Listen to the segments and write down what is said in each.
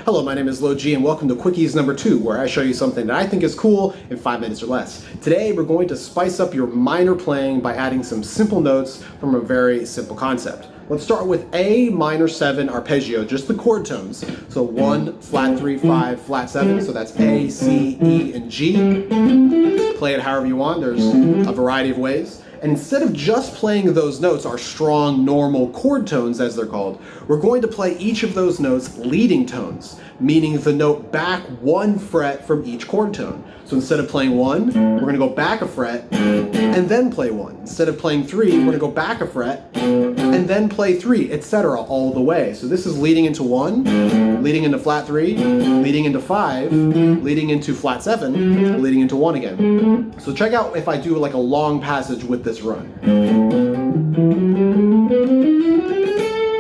Hello, my name is LoG and welcome to Quickies number 2, where I show you something that I think is cool in 5 minutes or less. Today we're going to spice up your minor playing by adding some simple notes from a very simple concept. Let's start with A minor 7 arpeggio, just the chord tones. So 1, flat 3, 5, flat 7, so that's A, C, E, and G. Play it however you want, there's a variety of ways. And instead of just playing those notes, our strong, normal chord tones as they're called, we're going to play each of those notes leading tones, meaning the note back 1 fret from each chord tone. So instead of playing 1, we're going to go back a fret and then play 1. Instead of playing 3, we're going to go back a fret and then play 3, etc. all the way. So this is leading into 1, leading into flat 3, leading into 5, leading into flat 7, leading into 1 again. So check out if I do like a long passage with this run.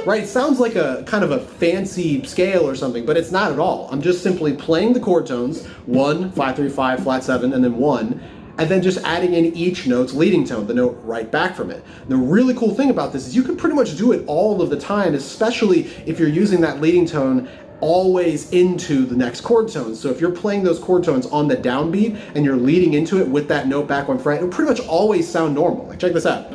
Right, it sounds like a kind of a fancy scale or something, but it's not at all. I'm just simply playing the chord tones, 1, 5, 3, 5, flat 7, and then 1, and then just adding in each note's leading tone, the note right back from it. And the really cool thing about this is you can pretty much do it all of the time, especially if you're using that leading tone always into the next chord tone. So if you're playing those chord tones on the downbeat and you're leading into it with that note back 1 fret, it'll pretty much always sound normal. Like check this out.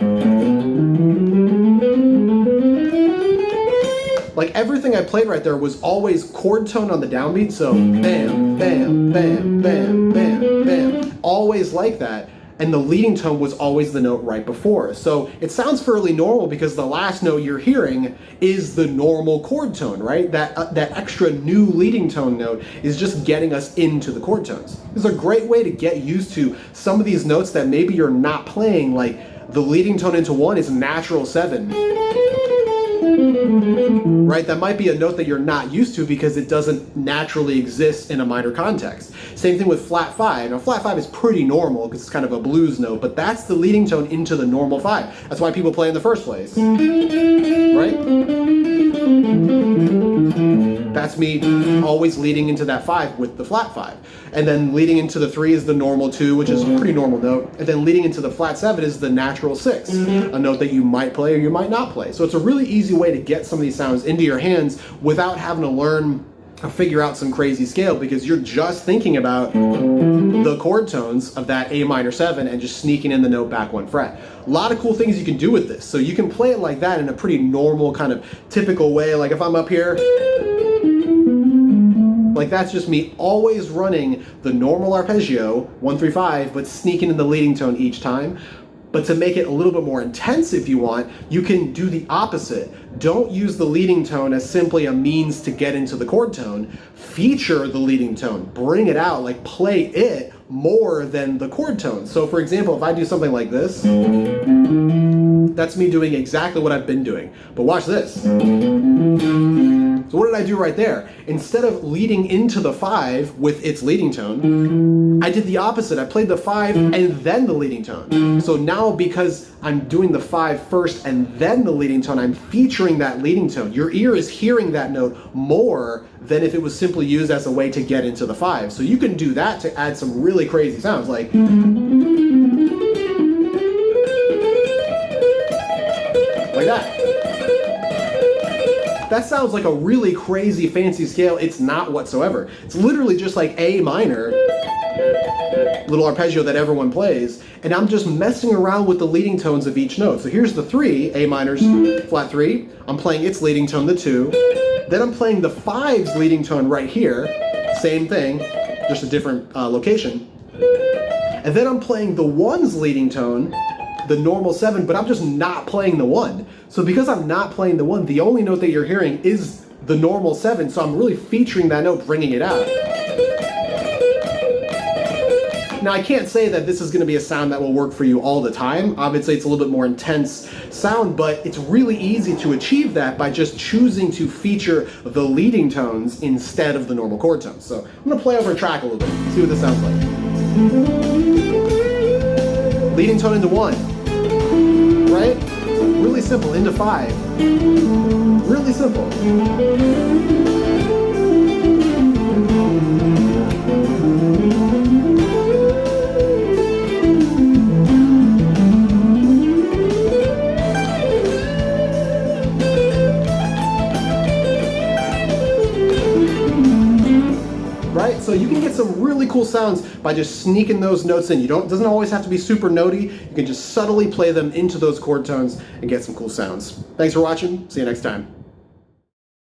Like everything I played right there was always chord tone on the downbeat, so bam, bam, bam, bam, bam, bam, always like that. And the leading tone was always the note right before. So it sounds fairly normal because the last note you're hearing is the normal chord tone, right? That extra new leading tone note is just getting us into the chord tones. This is a great way to get used to some of these notes that maybe you're not playing, like the leading tone into 1 is natural 7. Right, that might be a note that you're not used to because it doesn't naturally exist in a minor context. Same thing with flat 5. Now flat 5 is pretty normal because it's kind of a blues note, but that's the leading tone into the normal 5. That's why people play in the first place. Right? That's me always leading into that 5 with the flat 5. And then leading into the 3 is the normal 2, which is a pretty normal note. And then leading into the flat 7 is the natural 6, a note that you might play or you might not play. So it's a really easy way to get some of these sounds into your hands without having to learn or figure out some crazy scale, because you're just thinking about the chord tones of that A minor 7 and just sneaking in the note back 1 fret. A lot of cool things you can do with this. So you can play it like that in a pretty normal kind of typical way. Like if I'm up here, like that's just me always running the normal arpeggio, 1, 3, 5, but sneaking in the leading tone each time. But to make it a little bit more intense if you want, you can do the opposite. Don't use the leading tone as simply a means to get into the chord tone. Feature the leading tone. Bring it out, like play it more than the chord tone. So for example, if I do something like this, that's me doing exactly what I've been doing. But watch this. So what did I do right there? Instead of leading into the 5 with its leading tone, I did the opposite. I played the 5 and then the leading tone. So now because I'm doing the 5 first and then the leading tone, I'm featuring that leading tone. Your ear is hearing that note more than if it was simply used as a way to get into the 5. So you can do that to add some really crazy sounds, like that. That sounds like a really crazy fancy scale. It's not whatsoever. It's literally just like A minor, little arpeggio that everyone plays, and I'm just messing around with the leading tones of each note. So here's the 3, A minor's flat 3. I'm playing its leading tone, the 2. Then I'm playing the 5's leading tone right here. Same thing, just a different location. And then I'm playing the 1's leading tone, the normal 7, but I'm just not playing the 1. So because I'm not playing the 1, the only note that you're hearing is the normal 7, so I'm really featuring that note, bringing it out. Now I can't say that this is going to be a sound that will work for you all the time. Obviously it's a little bit more intense sound, but it's really easy to achieve that by just choosing to feature the leading tones instead of the normal chord tones. So I'm going to play over a track a little bit, see what this sounds like. Leading tone into 1, right? Really simple, into 5. Really simple. So you can get some really cool sounds by just sneaking those notes in. It doesn't always have to be super notey. You can just subtly play them into those chord tones and get some cool sounds. Thanks for watching. See you next time.